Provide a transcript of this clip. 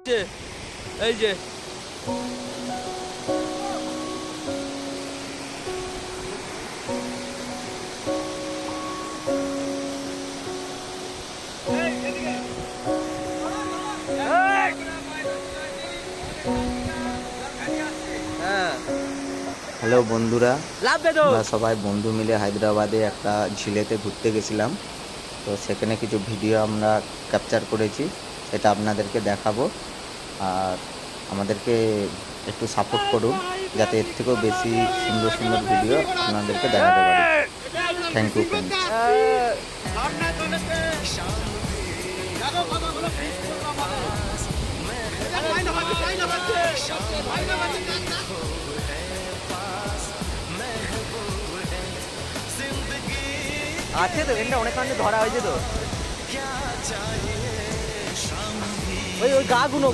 এই যে হ্যালো বন্ধুরা, আমরা সবাই বন্ধু মিলে হায়দ্রাবাদে একটা ঝিলেতে ঘুরতে গেছিলাম। তো সেখানে কিছু ভিডিও আমরা ক্যাপচার করেছি, সেটা আপনাদেরকে দেখাবো। আর আমাদেরকে একটু সাপোর্ট করুন, যাতে এর থেকেও বেশি সুন্দর সুন্দর ভিডিও আপনাদেরকে দেখাতে পারি। Thank you friends. আছে তো, এটা অনেক কারণে ধরা হয়েছে তো। ওই গা গুনো